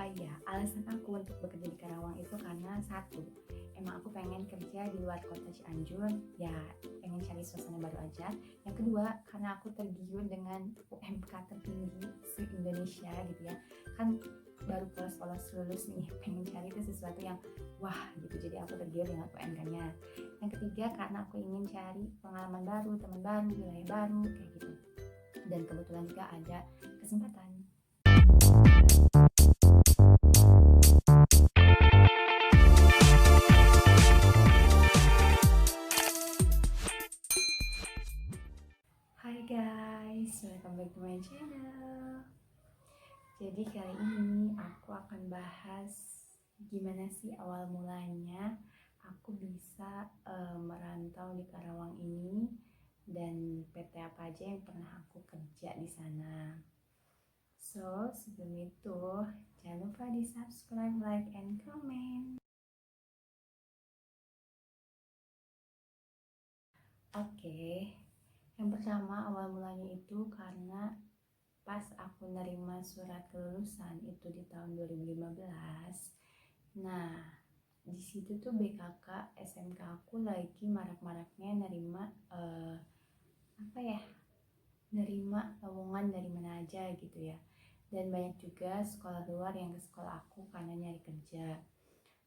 Ya, alasan aku untuk bekerja di Karawang itu karena satu, emang aku pengen kerja di luar kota Cianjur, ya pengen cari suasana baru aja. Yang kedua, karena aku tergiur dengan UMK tertinggi se-Indonesia gitu ya. Kan baru polos-polos lulus nih, pengen cari itu sesuatu yang wah gitu. Jadi aku tergiur dengan UMK-nya. Yang ketiga, karena aku ingin cari pengalaman baru, teman baru, wilayah baru, kayak gitu. Dan kebetulan juga ada kesempatan. Hai guys, welcome back to my channel. Jadi kali ini aku akan bahas gimana sih awal mulanya aku bisa merantau di Karawang ini dan PT apa aja yang pernah aku kerja di sana. So, sebelum itu jangan lupa di subscribe, like, and comment. Oke, yang pertama awal mulanya itu karena pas aku nerima surat kelulusan itu di tahun 2015. Nah, di situ tuh BKK SMK aku lagi marak-maraknya nerima apa ya? Nerima lowongan dari mana aja gitu ya. Dan banyak juga sekolah luar yang ke sekolah aku karena nyari kerja.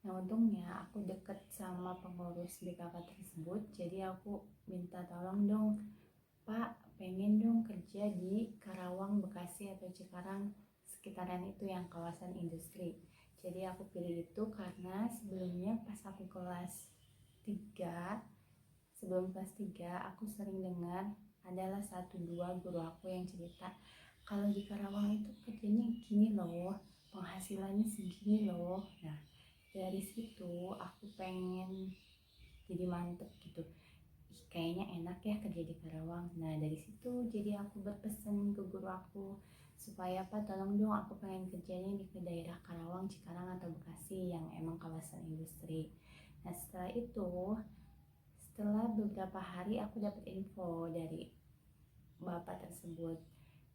Nah, untungnya aku deket sama pengurus BKK tersebut, jadi aku minta tolong dong, Pak, pengen dong kerja di Karawang, Bekasi, atau Cikarang, sekitaran itu yang kawasan industri. Jadi aku pilih itu karena sebelumnya pas aku kelas 3, sebelum kelas 3 aku sering dengar adalah satu dua guru aku yang cerita kalau di Karawang itu kerjanya gini loh, penghasilannya segini loh. Nah, dari situ aku pengen jadi mantep gitu. Kayaknya enak ya kerja di Karawang. Nah dari situ jadi aku berpesan ke guru aku supaya apa, tolong dong aku pengen kerjanya di ke daerah Karawang, Cikarang atau Bekasi yang emang kawasan industri. Nah setelah itu, setelah beberapa hari aku dapat info dari bapak tersebut.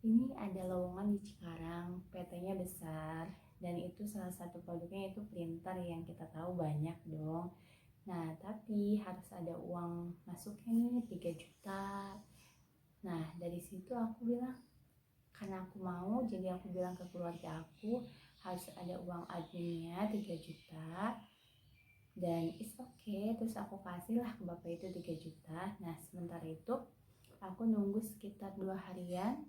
Ini ada lowongan di Cikarang, PT-nya besar dan itu salah satu produknya itu printer yang kita tahu banyak dong. Nah, tapi harus ada uang masuknya nih 3 juta. Nah, dari situ aku bilang, karena aku mau, jadi aku bilang ke keluarga aku, harus ada uang adminnya 3 juta. Dan it's okay, terus aku kasih lah ke bapak itu 3 juta. Nah, sementara itu, aku nunggu sekitar 2 harian.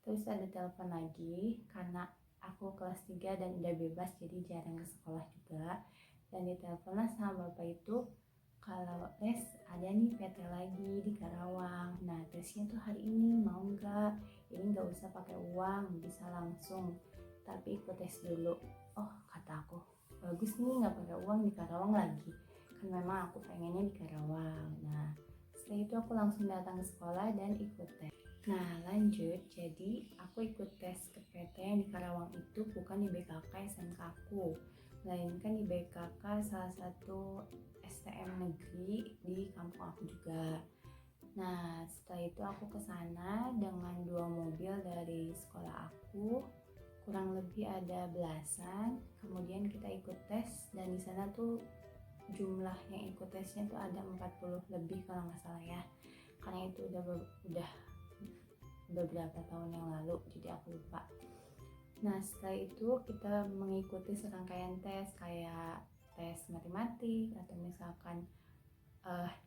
Terus ada telepon lagi, karena aku kelas 3 dan udah bebas, jadi jarang ke sekolah juga. Dan diteleponlah sama bapak itu, kalau tes ada nih PT lagi di Karawang. Nah tesnya tuh hari ini, mau nggak? Ini nggak usah pakai uang, bisa langsung, tapi ikut tes dulu. Oh kata aku, bagus nih nggak pakai uang di Karawang lagi, kan memang aku pengennya di Karawang. Nah setelah itu aku langsung datang ke sekolah dan ikut tes. Nah lanjut, jadi aku ikut tes ke PT yang di Karawang itu bukan di BKK SMK aku, melainkan di BKK salah satu STM negeri di kampung aku juga. Nah setelah itu aku ke sana dengan 2 mobil dari sekolah aku, kurang lebih ada belasan. Kemudian kita ikut tes dan di sana tuh jumlah yang ikut tesnya tuh ada 40 lebih kalau nggak salah ya, karena itu udah beberapa tahun yang lalu jadi aku lupa. Nah setelah itu kita mengikuti serangkaian tes kayak tes matematik atau misalkan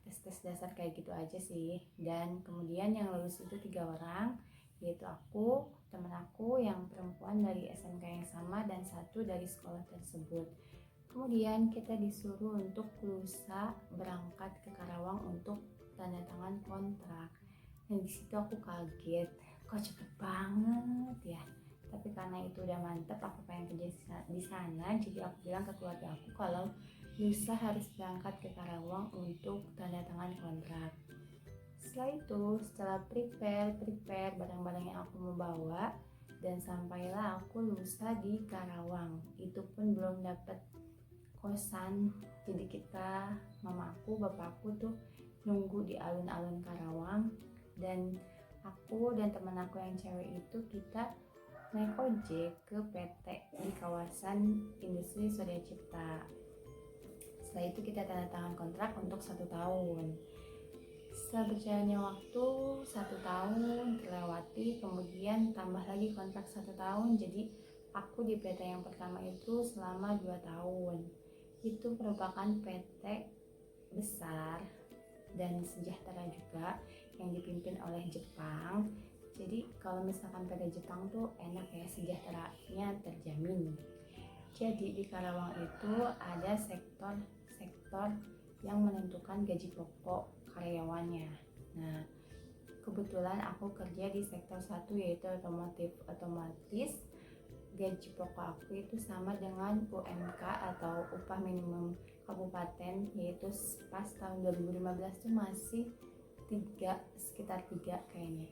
tes-tes dasar kayak gitu aja sih. Dan kemudian yang lulus itu 3 orang, yaitu aku, teman aku yang perempuan dari SMK yang sama dan satu dari sekolah tersebut. Kemudian kita disuruh untuk lusa berangkat ke Karawang untuk tanda tangan kontrak. Dan di situ aku kaget, kok cepet banget ya. Tapi karena itu udah mantep, aku pengen kerja di sana, jadi aku bilang ke keluarga aku kalau lusa harus berangkat ke Karawang untuk tanda tangan kontrak. Setelah itu, setelah prepare barang-barang yang aku mau bawa, dan sampailah aku lusa di Karawang. Itu pun belum dapet kosan, jadi kita, mamaku, bapakku tuh nunggu di alun-alun Karawang. Dan aku dan teman aku yang cewek itu kita naik ojek ke PT di kawasan industri Surya Cipta. Setelah itu kita tanda tangan kontrak untuk 1 tahun. Setelah berjalannya waktu 1 tahun terlewati, kemudian tambah lagi kontrak 1 tahun, jadi aku di PT yang pertama itu selama 2 tahun. Itu merupakan PT besar dan sejahtera juga yang dipimpin oleh Jepang. Jadi kalau misalkan PT Jepang tuh enak ya, sejahteranya terjamin. Jadi di Karawang itu ada sektor yang menentukan gaji pokok karyawannya. Nah, kebetulan aku kerja di sektor 1 yaitu otomatis. Gaji pokok aku itu sama dengan UMK atau upah minimum kabupaten, yaitu pas tahun 2015 tuh masih sekitar 3 kayaknya.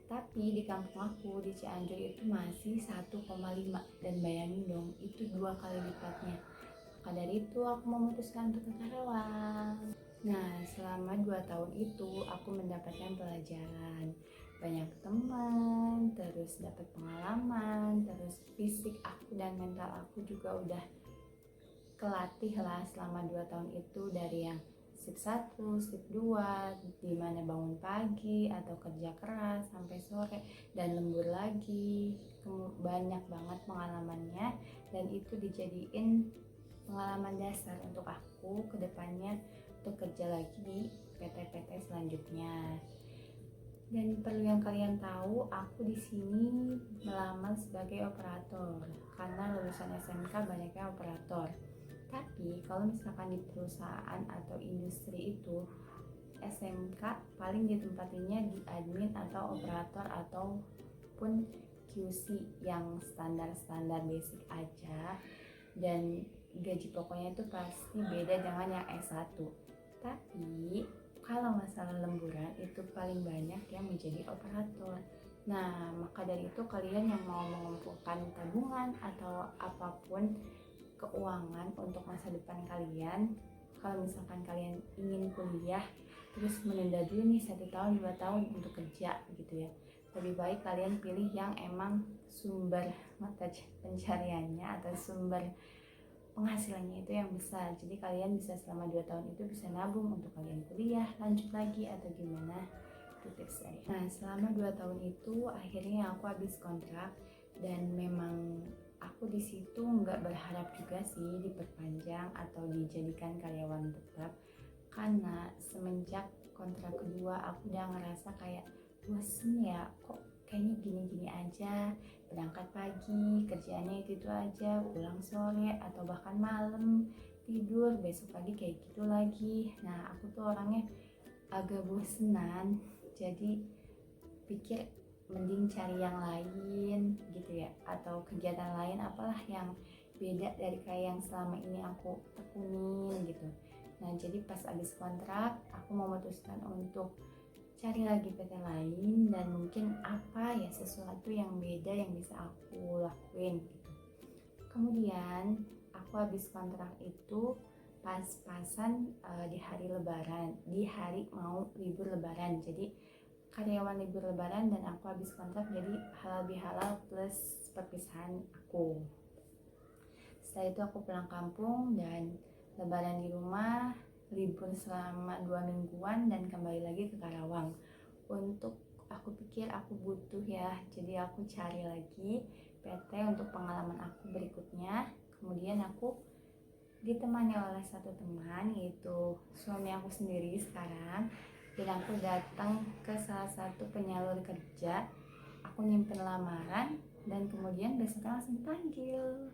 Tapi di kampung aku di Cianjur itu masih 1,5, dan bayangin dong itu 2 kali lipatnya. Maka dari itu aku memutuskan untuk ke Karawang. Nah, selama 2 tahun itu aku mendapatkan pelajaran, banyak teman, terus dapat pengalaman, terus fisik aku dan mental aku juga udah kelatih lah selama 2 tahun itu, dari yang shift 1, shift 2, dimana bangun pagi atau kerja keras sampai sore dan lembur lagi. Banyak banget pengalamannya, dan itu dijadiin pengalaman dasar untuk aku ke depannya untuk kerja lagi di PT-PT selanjutnya. Dan perlu yang kalian tahu, aku di sini melamar sebagai operator karena lulusan SMK banyaknya operator. Tapi kalau misalkan di perusahaan atau industri itu SMK paling ditempatinnya di admin atau operator ataupun QC yang standar-standar basic aja, dan gaji pokoknya itu pasti beda dengan yang S1. Tapi kalau masalah lemburan itu paling banyak yang menjadi operator. Nah, maka dari itu kalian yang mau mengumpulkan tabungan atau apapun keuangan untuk masa depan kalian, kalau misalkan kalian ingin kuliah terus menunda dulu nih 1 tahun 2 tahun untuk kerja gitu ya, lebih baik kalian pilih yang emang sumber mata pencariannya atau sumber penghasilannya itu yang besar. Jadi kalian bisa selama 2 tahun itu bisa nabung untuk kalian kuliah lanjut lagi atau gimana, itu tips saya. Nah, selama 2 tahun itu akhirnya aku habis kontrak, dan memang aku di situ nggak berharap juga sih diperpanjang atau dijadikan karyawan tetap, karena semenjak kontrak kedua aku udah ngerasa kayak bosen ya, kok kayaknya gini-gini aja, berangkat pagi kerjaannya itu aja, pulang sore atau bahkan malam, tidur besok pagi kayak gitu lagi. Nah, aku tuh orangnya agak bosenan, jadi pikir mending cari yang lain gitu ya, atau kegiatan lain apalah yang beda dari kayak yang selama ini aku tekunin gitu. Nah, jadi pas abis kontrak aku memutuskan untuk cari lagi PT lain, dan mungkin apa ya sesuatu yang beda yang bisa aku lakuin gitu. Kemudian aku habis kontrak itu pas-pasan di hari lebaran, di hari mau libur lebaran. Jadi karyawan libur lebaran dan aku habis kontrak, jadi halal bihalal plus perpisahan aku. Setelah itu aku pulang kampung dan lebaran di rumah, libur selama 2 mingguan dan kembali lagi ke Karawang. Untuk aku pikir aku butuh ya, jadi aku cari lagi PT untuk pengalaman aku berikutnya. Kemudian aku ditemani oleh satu teman, yaitu suami aku sendiri sekarang, dan aku datang ke salah satu penyalur kerja. Aku nyimpen lamaran dan kemudian besoknya langsung dipanggil.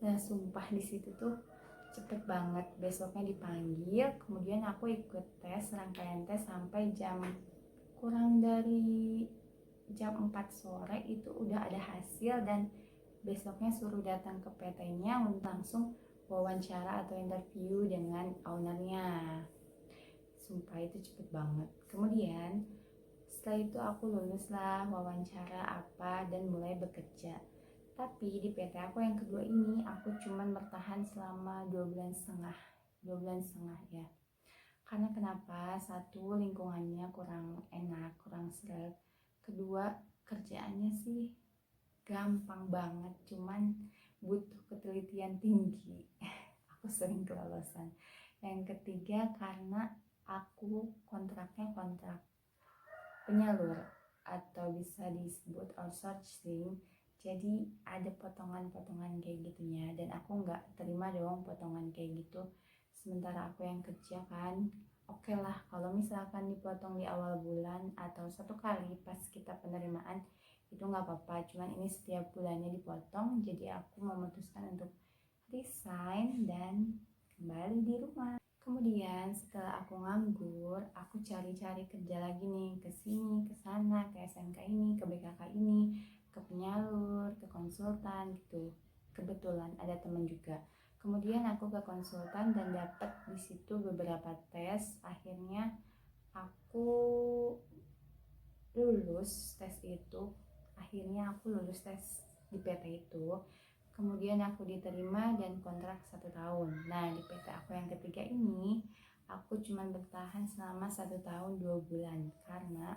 Nah, sumpah di situ tuh cepet banget, besoknya dipanggil, kemudian aku ikut tes, rangkaian tes sampai kurang dari jam 4 sore itu udah ada hasil, dan besoknya suruh datang ke PT-nya untuk langsung wawancara atau interview dengan ownernya. Sumpah itu cepet banget. Kemudian setelah itu aku lulus lah wawancara apa dan mulai bekerja. Tapi di PT aku yang kedua ini aku cuman bertahan selama 2 bulan setengah ya. Karena kenapa? Satu, lingkungannya kurang enak, kurang seret. Kedua, kerjaannya sih gampang banget, cuman butuh ketelitian tinggi. Aku sering kelolosan. Yang ketiga karena aku kontraknya kontrak penyalur atau bisa disebut outsourcing, jadi ada potongan-potongan kayak gitunya, dan aku nggak terima dong potongan kayak gitu sementara aku yang kerja kan. Oke lah kalau misalkan dipotong di awal bulan atau satu kali pas kita penerimaan itu nggak apa-apa, cuman ini setiap bulannya dipotong, jadi aku memutuskan untuk resign dan kembali di rumah. Kemudian setelah aku nganggur, aku cari-cari kerja lagi nih, ke sini, ke sana, ke SMK ini, ke BKK ini, ke penyalur, ke konsultan gitu. Kebetulan ada temen juga. Kemudian aku ke konsultan dan dapat di situ beberapa tes. Akhirnya aku lulus tes itu. Akhirnya aku lulus tes di PT itu. Kemudian aku diterima dan kontrak 1 tahun. Nah di PT aku yang ketiga ini aku cuma bertahan selama 1 tahun 2 bulan karena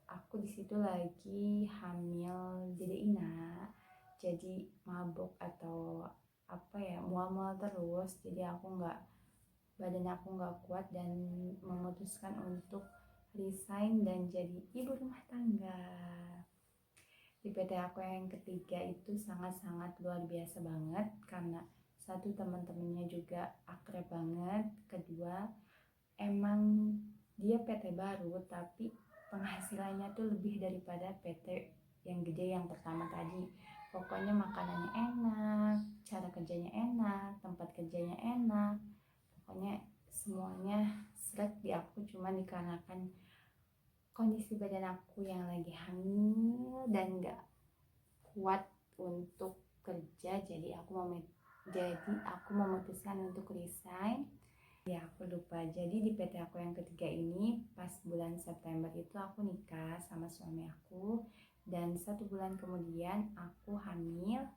aku di situ lagi hamil Dede Ina, jadi mabuk atau apa ya, mual-mual terus, jadi badan aku nggak kuat dan memutuskan untuk resign dan jadi ibu rumah tangga. Di PT aku yang ketiga itu sangat-sangat luar biasa banget karena satu, teman-temannya juga akrab banget, kedua emang dia PT baru tapi penghasilannya tuh lebih daripada PT yang gede yang pertama tadi. Pokoknya makanannya enak, cara kerjanya enak, tempat kerjanya enak, pokoknya semuanya seret di aku, cuman dikarenakan kondisi badan aku yang lagi hamil dan gak kuat untuk kerja, jadi aku memutuskan untuk resign. Ya aku lupa, jadi di PT aku yang ketiga ini pas bulan September itu aku nikah sama suami aku, dan 1 bulan kemudian aku hamil.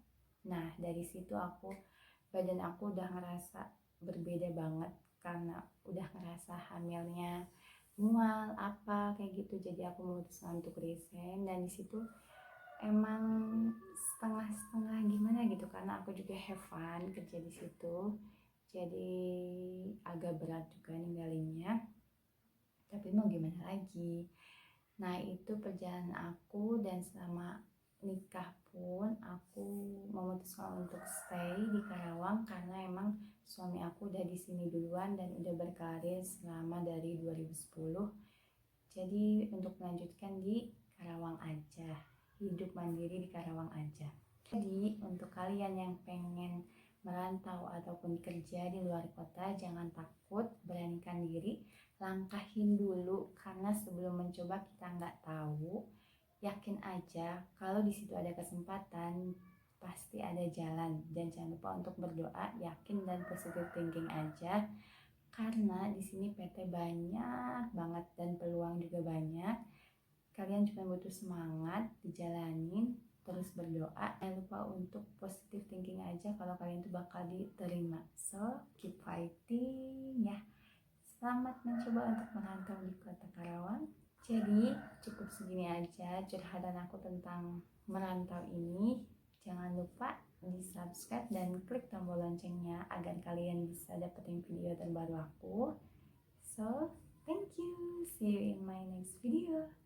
Nah dari situ badan aku udah ngerasa berbeda banget karena udah ngerasa hamilnya mual apa kayak gitu, jadi aku memutuskan untuk resign. Dan disitu emang setengah-setengah gimana gitu karena aku juga have fun kerja di situ, jadi agak berat juga ninggalinnya, tapi mau gimana lagi. Nah itu perjalanan aku, dan selama nikah pun aku memutuskan untuk stay di Karawang karena emang suami aku udah di sini duluan dan udah berkarir selama dari 2010. Jadi untuk melanjutkan di Karawang aja, hidup mandiri di Karawang aja. Jadi untuk kalian yang pengen merantau ataupun kerja di luar kota, jangan takut, beranikan diri, langkahin dulu karena sebelum mencoba kita nggak tahu. Yakin aja kalau di situ ada kesempatan, pasti ada jalan. Dan jangan lupa untuk berdoa, yakin dan positive thinking aja. Karena di sini PT banyak banget dan peluang juga banyak. Kalian cuma butuh semangat, dijalanin, terus berdoa. Jangan lupa untuk positive thinking aja kalau kalian tuh bakal diterima. So, keep fighting ya. Selamat mencoba untuk merantau di kota Karawang. Jadi cukup segini aja curhatan aku tentang merantau ini. Jangan lupa di subscribe dan klik tombol loncengnya agar kalian bisa dapetin video terbaru aku. So, thank you. See you in my next video.